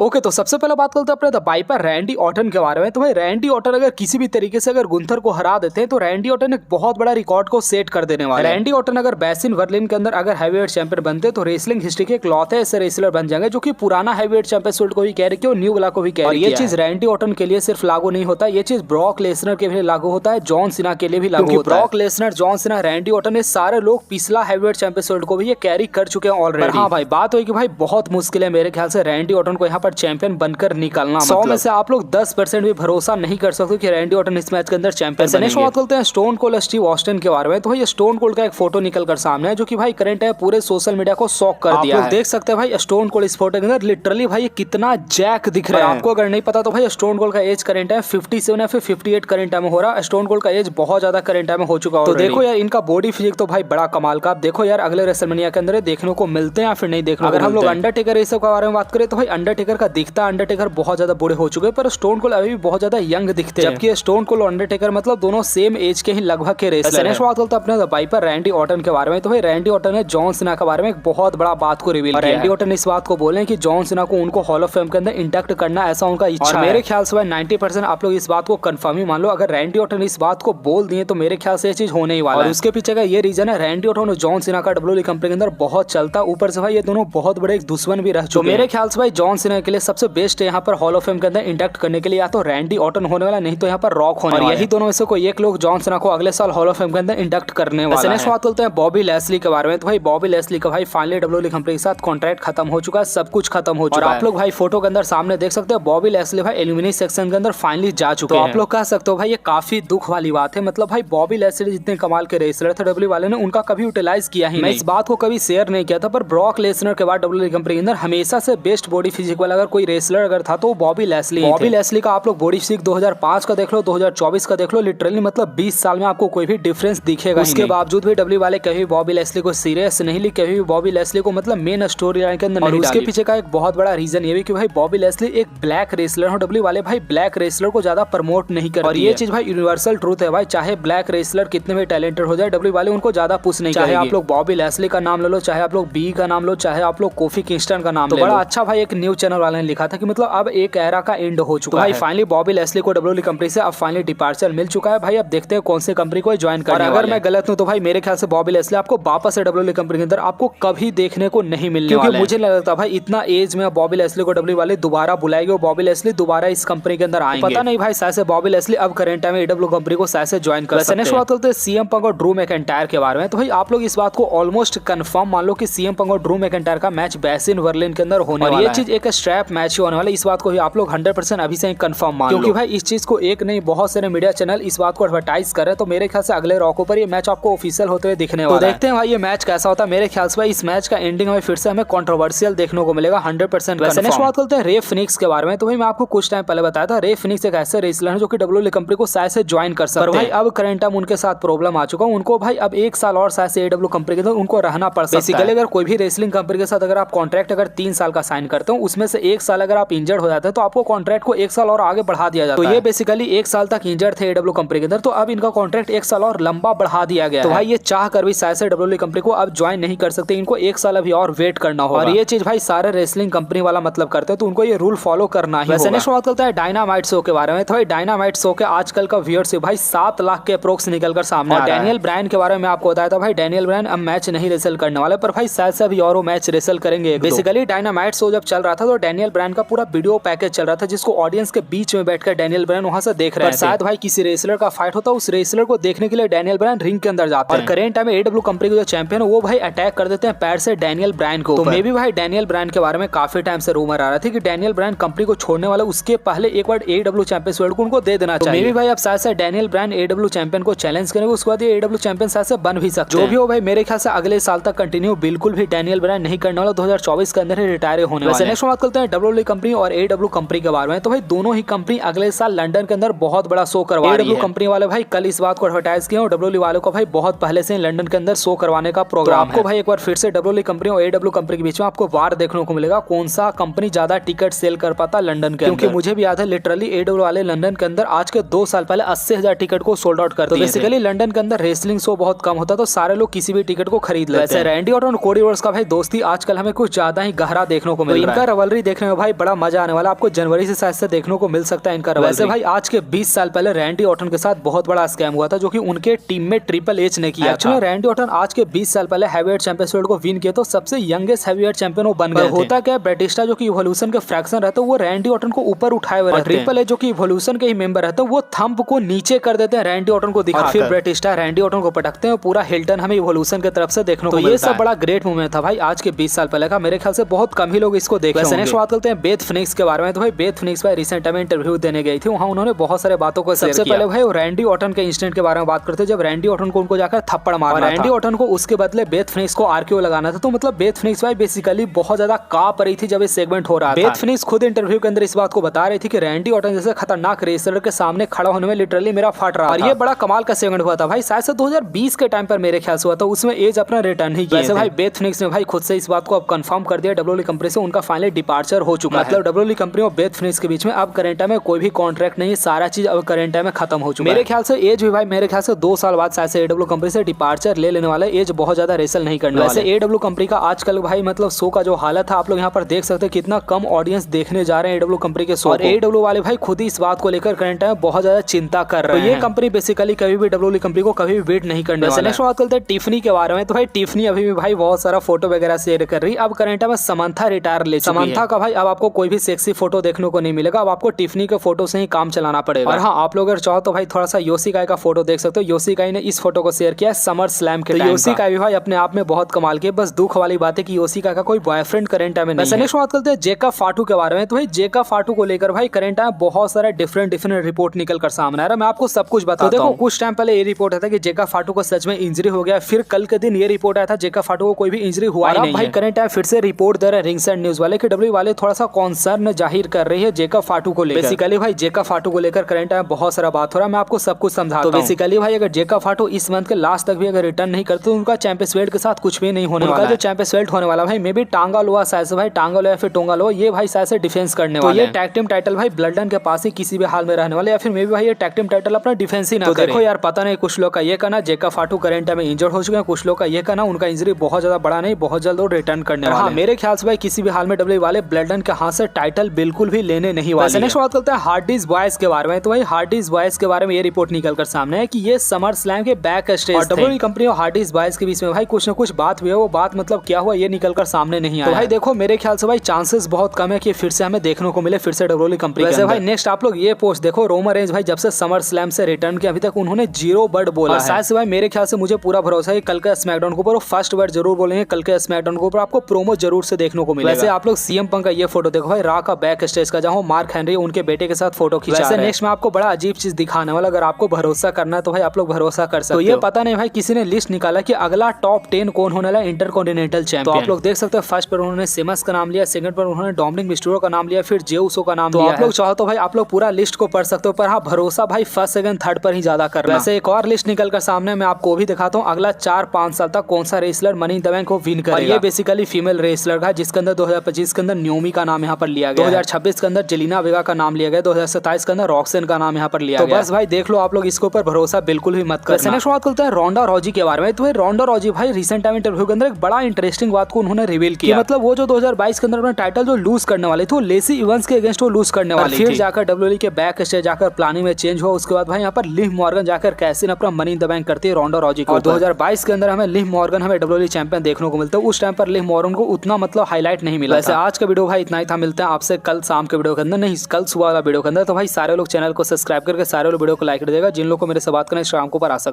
Okay, तो सबसे पहले बात करते हैं अपने द वाइपर रैंडी ऑर्टन के बारे में। तो भाई रैंडी ऑर्टन अगर किसी भी तरीके से अगर गुंथर को हरा देते हैं तो रैंडी ऑर्टन एक बहुत बड़ा रिकॉर्ड को सेट कर देने वाला है। रैंडी ऑर्टन अगर बेसिन वर्लिन के अंदर अगर हैवीवेट चैंपियन बनते तो रेसलिंग हिस्ट्री के इकलौते ऐसे रेसलर बन जाएंगे जो कि पुराना हैवीवेट चैंपियनशिप को भी कैरी किया और न्यू वाला को भी कैरी किया। ये चीज रैंडी ऑर्टन के लिए सिर्फ लागू नहीं होता, ये चीज ब्रॉक लेसनर के लिए लागू होता है, जॉन सीना के लिए भी लागू होता है। Brock Lesnar, John Cena, Randy Orton, ये सारे लोग पिछला हैवीवेट चैंपियनशिप को भी ये कैरी कर चुके हैं ऑलरेडी। हाँ भाई, बात हुई कि भाई बहुत मुश्किल है मेरे ख्याल से रैंडी ऑर्टन को यहाँ पर चैंपियन बनकर निकालना। 100 में से आप लोग 10% भी भरोसा नहीं कर सकते कि रैंडी ऑर्टन इस मैच के अंदर चैंपियन बनेंगे। नेक्स्ट बात करते हैं स्टोन कोल्ड स्टीव ऑस्टिन के बारे में। तो भाई स्टोन कोल्ड का एक फोटो निकल कर सामने है जो कि भाई करंट है पूरे सोशल मीडिया को शॉक कर दिया है। आप देख सकते हैं भाई स्टोन कोल्ड इस फोटो के अंदर लिटरली भाई कितना जैक दिख रहा है। आपको अगर नहीं पता तो भाई स्टोन कोल्ड का एज करंट है 57 या फिर 58 करंट टाइम में हो रहा है। स्टोन कोल्ड का एज बहुत ज्यादा करंट टाइम में हो चुका है। तो देखो यार इनका बॉडी फिजिक तो भाई बड़ा कमाल का। आप देखो यार अगले रेसलमेनिया के अंदर देखने को मिलते हैं या फिर नहीं देखने। अगर हम लोग अंडरटेकर इस सब के बारे में बात करें तो भाई अंडरटेकर का दिखता, अंडरटेकर बहुत ज्यादा बूढ़े हो चुके हैं पर स्टोन कोल्ड अभी भी बहुत ज्यादा यंग दिखते हैं, जबकि स्टोन कोल्ड और अंडरटेकर मतलब दोनों सेम एज के ही लगभग के रेसलर हैं। बात करते हैं अपने वाइपर रैंडी ऑर्टन के बारे में। तो भाई रैंडी ऑर्टन ने जॉन सीना के बारे में एक बहुत बड़ा बात को रिवील किया। रैंडी ऑर्टन इस बात को बोले कि जॉन सीना को उनको हॉल ऑफ फेम के अंदर इंडक्ट करना ऐसा उनका इच्छा है। मेरे ख्याल से भाई 90% आप लोग इस बात को कंफर्म ही मान लो। अगर रैंडी ऑर्टन इस बात को बोल दिए तो मेरे ख्याल से ये चीज होने ही वाला है। और उसके पीछे का ये रीजन है रैंडी ऑर्टन और जॉन सीना का डब्ल्यूडब्ल्यूई कंपनी के अंदर बहुत चलता। ऊपर से भाई ये दोनों बहुत बड़े एक दुश्मन भी रह चुके हैं। मेरे ख्याल से भाई जॉन सीना के लिए सबसे बेस्ट है यहाँ पर हॉल ऑफ फेम के अंदर इंडक्ट करने के लिए या तो रैंडी ऑर्टन होने वाला, नहीं तो यहाँ पर रॉक होने वाला। यही दोनों में से कोई एक लोग जॉन सीना को अगले साल हॉल ऑफ फेम के अंदर इंडक्ट करने वाला है। नेक्स्ट बात करते हैं बॉबी लेस्ली के बारे में। तो भाई बॉबी लेस्ली का भाई फाइनली डब्ल्यूडब्ल्यूई कंपनी के साथ कॉन्ट्रैक्ट खत्म हो चुका है, सब कुछ खत्म हो चुका है। आप लोग भाई फोटो के अंदर सामने देख सकते हैं बॉबी लेस्ली भाई एलिमिनेशन सेक्शन के अंदर फाइनली जा चुके हैं। आप लोग कह सकते हो भाई ये काफी दुख वाली बात है। मतलब भाई बॉबी लेस्ली जितने कमाल के रेसलर थे डब्ल्यूडब्ल्यूई वाले ने उनका कभी यूटिलाइज किया ही नहीं। मैं इस बात को कभी शेयर नहीं किया था पर ब्रॉक लेसनर के बाद डब्ल्यूडब्ल्यूई कंपनी के अंदर हमेशा से बेस्ट बॉडी फिजिक वाला अगर कोई रेसलर अगर था तो बॉबी लेस्ली। बॉबी लेस्ली का आप लोग बॉडी फिजिक 2005 का देख लो, 2024 का देख लो, लिटरली मतलब 20 साल में आपको कोई भी डिफरेंस दिखेगा। उसके बावजूद भी डब्ल्यू वाले कभी बॉबी लेस्ली को सीरियस नहीं ली, कभी भी बॉबी लेस्ली को मतलब मेन स्टोरी लाइन के अंदर नहीं डाली। उसके पीछे का एक बहुत बड़ा रीजन ये भी कि भाई बॉबी लेस्ली एक ब्लैक रेसलर है। डब्ल्यू वाले भाई ब्लैक रेसलर को ज्यादा प्रमोट नहीं करते। और ये चीज भाई यूनिवर्सल ट्रूथ है भाई, चाहे ब्लैक रेसलर कितने भी टैलेंटेड हो जाए डब्ल्यू वाले उनको ज्यादा पुश नहीं करेंगे। आप लोग बॉबी लेस्ली का नाम ले लो, चाहे आप लोग बी का नाम लो, चाहे आप लोग कोफी किंगस्टन का नाम ले लो। बड़ा अच्छा भाई एक न्यूज चैनल वाले ने लिखा था कि मतलब अब एक एरा का एंड हो चुका है। फाइनली बॉबी लेस्ली को डब्ल्यूडब्ल्यूई कंपनी से अब फाइनली डिपार्चर मिल चुका है। भाई अब देखते हैं कौन सी कंपनी को ज्वाइन करने वाले हैं। अगर मैं गलत हूं तो भाई मेरे ख्याल से बॉबी लेस्ली आपको वापस से डब्ल्यूडब्ल्यूई कंपनी के अंदर आपको कभी देखने को नहीं मिलने वाला है। मुझे लगता भाई इतना एज में बॉबी लेस्ली को डब्ल्यूडब्ल्यूई वाले दोबारा बुलाएंगे और बॉबी लेस्ली दोबारा इस कंपनी के अंदर आएंगे। पता नहीं भाई शायद से बॉबी लेस्ली अब करंट टाइम में एडब्ल्यू कंपनी को शायद से ज्वाइन कर सकते हैं। नेक्स्ट बात करते हैं सीएम पंक और ड्रू मैकिंटायर के बारे में। तो भाई आप लोग इस बात को ऑलमोस्ट कंफर्म मान लो कि सीएम पंक और ड्रू मैकिंटायर का मैच बेसिन वर्लिन के अंदर होने वाला है। ये चीज एक स्ट्रैप मैच होने वाला है। इस बात को भी आप लोग 100% अभी से कंफर्म मान लो, क्योंकि भाई इस चीज को एक नहीं बहुत सारे मीडिया चैनल इस बात को एडवर्टाइज कर रहे हैं। तो मेरे ख्याल से अगले रॉको पर ये मैच आपको ऑफिशियल होते हुए दिखने वाला है। तो देखते हैं भाई ये मैच कैसा होता है। मेरे ख्याल से भाई इस मैच का एंडिंग में फिर से हमें कंट्रोवर्शियल देखने को मिलेगा 100%। नेक्स्ट बात करते हैं रे फिनिक्स के बारे में। तो भाई मैं आपको कुछ टाइम पहले बताया था रे फिनिक्स एक ऐसे रेसलर है जो कि डब्ल्यूडब्ल्यूई कंपनी को शायद से ज्वाइन कर सकते हैं। भाई अब करंट टाइम उनके साथ प्रॉब्लम आ चुका है, उनको भाई अब एक साल और शायद से एडब्ल्यू कंपनी के अंदर उनको रहना पड़ सकता है। बेसिकली अगर कोई भी रेसलिंग कंपनी के साथ अगर आप कॉन्ट्रैक्ट अगर 3 साल का साइन करते हो उसमें से 1 साल अगर आप इंजर्ड हो जाते हैं तो आपको कॉन्ट्रैक्ट को 1 साल और आगे बढ़ा दिया जाता है। तो ये बेसिकली 1 साल तक इंजर्ड थे एडब्ल्यू कंपनी के अंदर, तो अब इनका कॉन्ट्रैक्ट 1 साल और लंबा बढ़ा दिया गया। तो भाई ये चाह कर भी शायद से डब्ल्यूडब्ल्यूई कंपनी को अब ज्वाइन नहीं कर सकते, इनको 1 साल अभी और वेट करना होगा। और ये चीज भाई सारे रेसलिंग कंपनी वाला मतलब करते हैं तो उनको ये रूल फॉलो करना ही होगा। नेक्स्ट बात करता है डायनामाइट शो के बारे में। तो भाई डायनामाइट शो के आजकल का व्यूअरशिप भाई 7 लाख के अप्रोक्स निकलकर सामने आ रहा है। डैनियल ब्रायन के बारे में आपको बताया था भाई डैनियल ब्रायन अब मैच नहीं रेसल करने वाले, पर भाई शायद से अभी और वो मैच रेसल करेंगे। बेसिकली डायनामाइट शो जब चल रहा था तो डैनियल ब्रायन का पूरा वीडियो पैकेज चल रहा था जिसको ऑडियंस के बीच में बैठकर डैनियल ब्रायन वहां से देख रहे हैं। शायद भाई किसी रेसलर का फाइट होता है, उस रेसलर को देखने के लिए डैनियल ब्रायन रिंग के अंदर जाते हैं। और करेंट टाइम में एडब्ल्यू कंपनी के जो चैंपियन है वो भाई अटैक कर देते हैं पैर से डैनियल ब्रायन को। तो मे भी भाई डैनियल ब्रायन के बारे में काफी टाइम से रूमर आ रहा था कि डैनियल ब्रायन कंपनी को छोड़ने वाला, उसके पहले एक बार एडब्ल्यू चैंपियंस वर्ल्ड को उनको दे देना चाहिए। मे भी भाई अब शायद से डैनियल ब्रायन एडब्ल्यू चैंपियन को चैलेंज करेंगे, उसके बाद ये एडब्ल्यू चैंपियन शायद से बन भी सकते हैं। जो भी हो भाई मेरे ख्याल से अगले साल तक कंटिन्यू बिल्कुल भी डैनियल ब्रायन नहीं करने वाला, 2024 के अंदर ही रिटायर होने वाला है। नेक्स्ट बात करते हैं डब्ल्यूडब्ल्यूई कंपनी और एडब्ल्यू कंपनी के बारे में। तो भाई दोनों ही कंपनी अगले साल लंदन के अंदर बहुत बड़ा शो करवा रही है। एडब्ल्यू कंपनी वाले भाई कल इस बात को एडवर्टाइज किया और डब्ल्यूडब्ल्यूई वालों को भाई बहुत पहले से लंदन के अंदर शो करवाने का प्रोग्राम है। आपको भाई एक बार फिर से डब्ल्यूडब्ल्यूई कंपनी और एडब्ल्यू कंपनी के बीच में आपको वार देखने को मिलेगा, कौन सा कंपनी ज्यादा टिकट सेल कर पाता लंदन के अंदर। क्योंकि मुझे भी याद है लिटरली एडब्ल्यू वाले लंदन के अंदर आज के 2 साल पहले 80,000 टिकट को सोल्ड आउट करते थे। बेसिकली लंदन के अंदर रेसलिंग शो बहुत कम होता तो सारे लोग किसी भी टिकट को खरीद लेते हैं। रैंडी ऑर्टन और कोडी रोड्स का भाई दोस्ती आजकल हमें कुछ ज्यादा ही गहरा देखने को मिल रहा है। इनका रवलरी देखने में भाई बड़ा मजा आने वाला, आपको जनवरी से शायद से देखने को मिल सकता है इनका। वैसे भाई आज के 20 साल पहले रैंडी ऑर्टन के साथ बहुत बड़ा स्कैम हुआ था जो कि उनके टीममेट ट्रिपल एच ने किया। एक्चुअली रैंडी ऑर्टन आज के 20 साल पहले हैवीवेट चैंपियनशिप को विन किया तो सबसे यंगेस्ट हैवीवेट चैंपियन वो बन गए। होता क्या है, बैटिस्टा जो कि इवोल्यूशन के फ्रैक्शन रहता है वो रैंडी ऑर्टन को ऊपर उठाए हुए, ट्रिपल एच जो कि इवोल्यूशन के ही मेंबर रहते हैं वो थंब को नीचे कर देते हैं रैंडी ऑर्टन को दिखा, फिर बैटिस्टा रैंडी ऑर्टन को पटकते हैं, पूरा हिल्टन हमें इवोल्यूशन की तरफ से देखने को मिलता है। ये सब बड़ा ग्रेट मोमेंट था भाई आज के 20 साल पहले का, मेरे ख्याल से बहुत कम ही लोग इसको देखे होंगे। नेक्स्ट बात करते हैं बेथ फिनिक्स के बारे में। तो भाई बेथ फिनिक्स भाई रिसेंट टाइम में इंटरव्यू देने गई थी, वहां उन्होंने बहुत सारे बातों को सबसे पहले भाई रैंडी ऑर्टन के इंसिडेंट के बारे में बात करते हैं जब रैंडी ऑर्टन को उनको जाकर थप्पड़ मारा, रैंडी ऑर्टन को उसके बदले बेथ फिनिक्स को आरकेओ लगाना था। तो मतलब बेथ फिनिक्स भाई बेसिकली बहुत ज्यादा कांप रही थी जब ये सेगमेंट हो रहा था। बेथ फिनिक्स खुद इंटरव्यू के अंदर इस बात को बता रही थी कि रैंडी ऑर्टन जैसे खतरनाक रेसलर के सामने खड़ा होने में लिटरली मेरा फट रहा था। और ये बड़ा कमाल का सेगमेंट हुआ था भाई, शायद से 2020 के टाइम पर मेरे ख्याल से हुआ था, उसमें एज अपना रिटर्न ही किया। वैसे भाई बेथ फिनिक्स ने भाई खुद से इस बात को अब कंफर्म कर दिया डब्ल्यूडब्ल्यूई कंपनी से उनका फाइनली डिपार्चर हो चुका है। मतलब डब्ल्यूडब्ल्यूई कंपनी और बेथ फिनिक्स के बीच में अब करंट टाइम में कोई भी कॉन्ट्रैक्ट नहीं है, सारा चीज अब करंट टाइम में खत्म हो चुका है। मेरे ख्याल से एज भी भाई मेरे ख्याल से 2 साल बाद शायद से एडब्ल्यू कंपनी से डिपार्चर ले लेने वाला, एज बहुत ज्यादा रेसल नहीं करने वाला। वैसे एडब्ल्यू कंपनी का आजकल भाई मतलब शो का जो हालत है आप लोग यहाँ पर देख सकते हैं कितना कम ऑडियंस देखने जा रहे हैं एडब्ल्यू कंपनी के शो, और एडब्ल्यू वाले भाई खुद ही इस बात को लेकर करंट टाइम बहुत ज्यादा चिंता कर रहे हैं। ये कंपनी बेसिकली कभी भी डब्ल्यूडब्ल्यूई कंपनी को कभी भी वेट नहीं करने वाला है। नेक्स्ट बात करते हैं टिफनी के बारे में। तो भाई टिफनी अभी भी भाई बहुत सारा फोटो वगैरह शेयर कर रही है। अब करंट में समंथा रिटायर ले चुकी है। समंथा का भाई अब आपको कोई भी सेक्सी फोटो देखने को नहीं मिलेगा, अब आपको टिफनी के फोटो से ही काम चलाना पड़ेगा। और हाँ, आप लोग अगर चाहो तो भाई थोड़ा सा योशिकाई का फोटो देख सकते हो। योशिकाई ने इस फोटो को शेयर किया है समर स्लैम के टाइम। योशिकाई भाई अपने आप में बहुत कमाल की, बस दुख वाली बात है कि योशिकाई का कोई बॉयफ्रेंड करंट टाइम में नहीं है। नेक्स्ट बात करते हैं जेकब फाटू के बारे में। तो भाई जेकब फाटू को लेकर भाई करंट टाइम बहुत सारा डिफरेंट रिपोर्ट निकल कर सामने आ रहा है। मैं आपको सब कुछ बता दूं। देखो कुछ टाइम पहले ये रिपोर्ट आया था कि जेकब फाटू को सच में इंजरी हो गया, फिर कल के दिन ये रिपोर्ट आया था जेकब फाटू को कोई भी इंजरी हुआ नहीं है। भाई करंट टाइम फिर से रिपोर्ट दे रहे हैं रिंगसाइड न्यूज वाले कि डब्ल्यू वाले थोड़ा सा कंसर्न जाहिर कर रही है जेकब फाटू को लेकर। बेसिकली भाई जेकब फाटू को लेकर करंट टाइम बहुत सारा बात हो रहा है, मैं आपको सब कुछ समझाता हूं। तो बेसिकली भाई अगर जेकब फाटू इस मंथ के लास्ट तक भी अगर रिटर्न नहीं करते तो उनका चैंपियंस बेल्ट के साथ कुछ भी नहीं होने वाला। जो चैंपियंस बेल्ट होने वाला भाई मे बी टांगा लोआ शायद से भाई टांगा लोआ या फिर टोंगा लोआ, ये भाई शायद से डिफेंस करने वाले। तो ये टैग टीम टाइटल भाई ब्लडन के पास ही किसी भी हाल में रहने वाले, या फिर मे बी भाई ये टैग टीम टाइटल अपना डिफेंस ही ना करे। देखो यार पता नहीं, कुछ लोग का ये कहना जेकब फाटू करंट टाइम में इंजर्ड हो चुके हैं, कुछ लोग का ये कहना उनका इंजरी बहुत ज्यादा बड़ा नहीं, बहुत जल्द वो रिटर्न करने वाले। हाँ मेरे ख्याल से भाई किसी भी हाल में डब्ल्यू वाले ब्लडन के हाथ से टाइटल बिल्कुल भी लेने नहीं वाले। नेक्स्ट बात करते हैं हार्डीज बॉयज के बारे में। तो भाई हार्डीज बॉयज के बारे में ये रिपोर्ट निकल कर सामने है कि ये समर स्लैम के बैक स्टेज और डब्ल्यूडब्ल्यूई कंपनी और हार्डीज बॉयज के बीच में भाई कुछ न कुछ बात हुई है। वो बात मतलब क्या हुआ ये निकल कर सामने नहीं आया। तो भाई देखो मेरे ख्याल से भाई चांसेस बहुत कम है कि फिर से हमें देखने को मिले फिर से डब्ल्यूडब्ल्यूई कंपनी। वैसे भाई नेक्स्ट आप लोग ये पोस्ट देखो, रोमन रेंज भाई जब से समर स्लैम से रिटर्न किया अभी तक उन्होंने 0 वर्ड बोला है। शायद से भाई मेरे ख्याल से मुझे पूरा भरोसा है कल के स्मैकडाउन के ऊपर फर्स्ट वर्ड जरूर बोलेंगे, कल के स्मैकडाउन के ऊपर आपको प्रोमो जरूर से देखने को मिलेगा। वैसे आप लोग सीएम पंक का ये फोटो देखो भाई, रॉ का बैक स्टेज का जहां मार्क हेनरी उनके बेटे के साथ फोटो खींचा है। नेक्स्ट में आपको बड़ा अजीब चीज दिखाने वाला, अगर आपको भरोसा करना है तो भाई आप लोग भरोसा कर सकते हो। तो ये पता नहीं भाई किसी ने लिस्ट निकाला कि अगला टॉप 10 कौन होने वाला इंटरकॉन्टिनेंटल चैंपियन। तो आप लोग देख सकते हैं फर्स्ट पर उन्होंने सिमस का नाम लिया, सेकंड पर उन्होंने डोमिनिक मिस्टेरियो का नाम लिया, फिर जे उसो का नाम लिया। आप लोग चाहो तो भाई आप लोग पूरा लिस्ट को पढ़ सकते हो, पर हाँ भरोसा भाई फर्स्ट सेकंड थर्ड पर ही ज्यादा कर रहा है। वैसे एक और लिस्ट निकल कर सामने मैं आपको भी दिखाता हूँ, अगला 4-5 साल तक कौन सा wrestler money in the bank को विन करेगा। ये बेसिकली फीमेल रेसलर का, जिसके अंदर 2025 के अंदर न्योमी का नाम यहाँ पर लिया गया, 2026 के अंदर जेलिना वेगा का नाम लिया गया, 2027 के अंदर रॉक्सन का नाम यहाँ पर लिया गया। तो बस भाई देख लो आप लोग इसके ऊपर भरोसा बिल्कुल भी मत करना। नेक्स्ट बात करते हैं रोंडा रॉजी के बारे में। तो रोंडा रॉजी भाई रिसेंट टाइम इंटरव्यू के अंदर एक बड़ा इंटरेस्टिंग बात को उन्होंने रिवील किया, मतलब वो जो 2022 के अंदर अपना टाइटल जो लूज करने वाले थे वो लेसी इवेंट्स के अगेंस्ट वो लूज करने वाले, फिर जाकर डब्ल्यूडब्ल्यूई के बैक स्टेज जाकर प्लानिंग में चेंज हुआ। उसके बाद भाई यहाँ पर लिव मॉर्गन जाकर कैसिन अपना मनी इन द बैंक करती है रोंडा रॉजी को। और 2022 के अंदर हमें लिव मॉर्गन हमें डब्ल्यूडब्ल्यूई चैंपियन देखने को मिलता है। उस टाइम पर लिव मॉर्गन को उतना मतलब हाईलाइट नहीं मिला। वैसे आज का वीडियो भाई इतना ही था, मिलते हैं आपसे कल शाम के वीडियो के अंदर, नहीं कल सुबह वाला वीडियो के अंदर। तो भाई सारे लोग चैनल को सब्सक्राइब करके सारे लोग वीडियो को लाइक कर देगा, जिन लोग को मेरे से बात करना इंस्टाग्राम को पर आ सकते